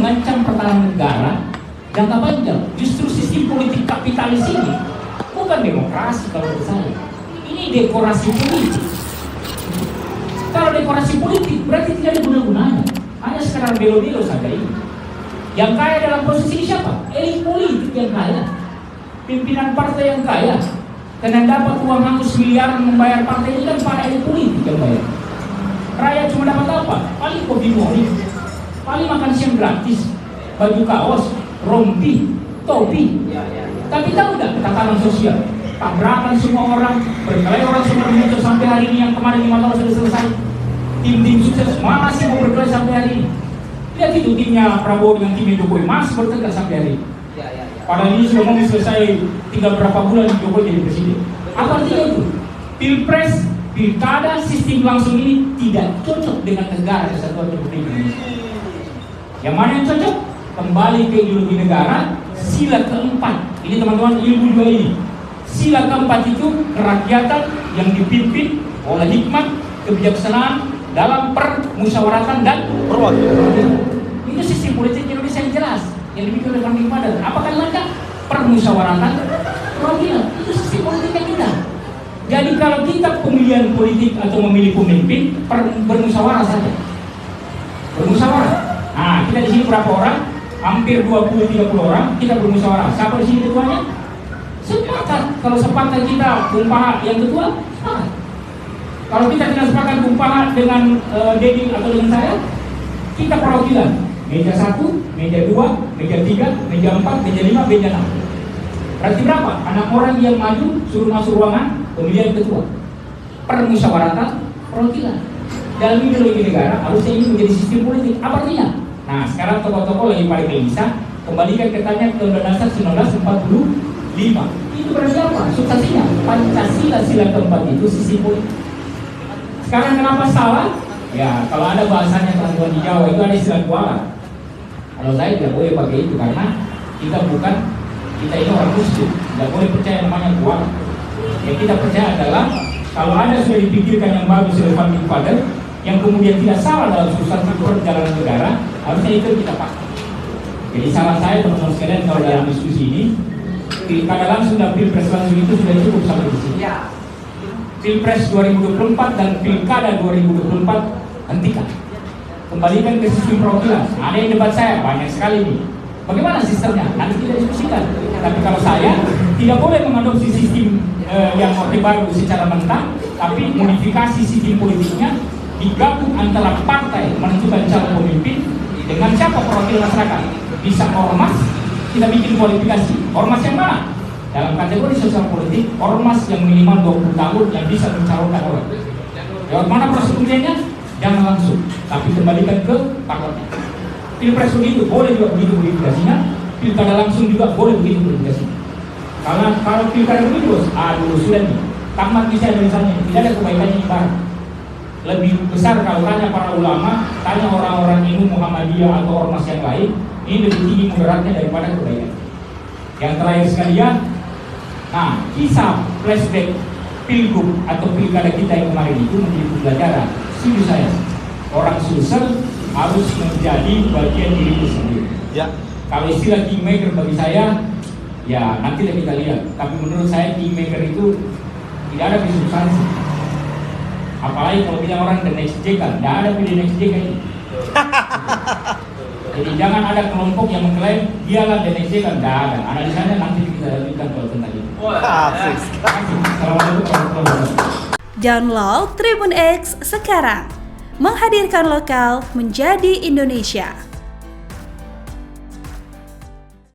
mengancam pertahanan negara jangka panjang. Justru sistem politik kapitalis ini bukan demokrasi kalau menurut saya. Ini dekorasi politik. Kalau dekorasi politik berarti tidak ada guna-gunanya. Hanya sekarang belo-belo saja ini. Yang kaya dalam posisi ini siapa? Elit politik yang kaya. Pimpinan partai yang kaya. Dan yang dapat uang hangus miliaran membayar partai ini kan para elit politik yang bayar. Rakyat cuma dapat apa? Paling kopi mori, paling makan siang gratis, baju kaos, rompi, topi. Tapi tahu nggak tatanan sosial? Tabrakan semua orang, berkelahi orang semua muncul sampai hari ini yang kemarin 5 tahun sudah selesai. Tim-tim sukses masih mau berkelahi sampai hari ini. Lihat itu timnya Prabowo dengan timnya Jokowi masih bertengkar sampai hari ini. Padahal ini sudah mau selesai tinggal berapa bulan Jokowi jadi presiden. Apa artinya itu? Pilpres, pilkada, sistem langsung ini tidak cocok dengan negara kesatuan Republik Indonesia. Yang mana yang cocok? Kembali ke ideologi negara, sila keempat. Ini teman-teman ilmu dua ini. Sila keempat itu kerakyatan yang dipimpin oleh hikmat, kebijaksanaan dalam permusyawaratan dan perwakilan. Itu sistem politik Indonesia yang jelas yang dibikin oleh Founding Father. Apakah lancar? Permusyawaratan, perwakilan. Itu sistem politik yang kita. Jadi kalau kita pemilihan politik atau memilih pemimpin bermusyawarah saja. Bermusyawarah. Nah, kita di sini berapa orang? Hampir 20-30 orang. Kita bermusyawarah. Siapa di sini ketuanya? Sepakat. Kalau sepakat kita kumpaha yang ketua, sepakat. Kalau kita tidak sepakat kumpaha dengan Dedi atau dengan saya, kita perwakilan. Meja 1, meja 2, meja 3, meja 4, meja 5, meja 6. Berarti berapa? 6 orang yang maju suruh masuk ruangan pemilihan ketua. Permusyawaratan perwakilan. Dalam ideologi negara harusnya ini menjadi sistem politik. Apa artinya? Nah, sekarang tokoh-tokoh lagi pada gelisah, kembalikan katanya ke Undang-Undang Dasar 1945. Itu berarti apa? Substansinya Pancasila sila keempat itu sistem politik. Sekarang kenapa salah? Ya, kalau ada bahasanya teman-teman di Jawa itu ada istilah kuala. Kalau saya tidak boleh pakai itu karena kita ini orang Muslim, tidak boleh percaya namanya kuala. Yang kita percaya adalah kalau ada sudah dipikirkan yang bagus oleh Founding Father, yang kemudian tidak salah dalam substansi perjalanan negara, harusnya itu kita pakai. Jadi salah saya teman-teman sekalian kalau dalam diskusi ini, pilkada langsung dan pilpres langsung itu sudah cukup sampai di sini. Pilpres 2024 dan pilkada 2024 hentikan. Kembalikan ke sistem perwakilan. Ada yang debat saya banyak sekali nih. Bagaimana sistemnya? Nanti kita diskusikan. Tapi kalau saya tidak boleh mengadopsi sistem yang orde baru secara mentah, tapi modifikasi sistem politiknya digabung antara partai menentukan calon pemimpin dengan siapa perwakilan masyarakat. Bisa ormas, kita bikin kualifikasi. Ormas yang mana? Dalam kategori sosial politik, ormas yang minimal 20 tahun yang bisa mencalonkan orang. Lewat mana proses pemilihannya? Jangan langsung, tapi kembalikan ke parlemen. Pilpres begitu, boleh juga begitu modifikasinya. Pilkada langsung juga boleh begitu modifikasinya. Kalau pilkada begitu, aduh sudah nih. Tamat misalnya, tidak ada kebaikannya di barat. Lebih besar kalau tanya para ulama, tanya orang-orang ilmu Muhammadiyah atau ormas yang lain, ini lebih tinggi mudaratnya daripada kebaikan. Yang terakhir sekalian, nah, kisah flashback pilgub atau pilkada kita yang kemarin itu menjadi pembelajaran. Setuju saya, orang Sulsel harus menjadi bagian diri sendiri. Ya. Kalau istilah kingmaker bagi saya, ya nanti kita lihat. Tapi menurut saya kingmaker itu tidak ada substansi. Apalagi kalau bilang orang the next JK, tidak ada pilih next JK ini. Jadi jangan ada kelompok yang mengklaim dialah the next JK, tidak ada. Analisanya nanti kita lanjutkan kalau tentang itu. Assalamualaikum warahmatullahi wabarakatuh. Download Tribun X sekarang, menghadirkan lokal menjadi Indonesia.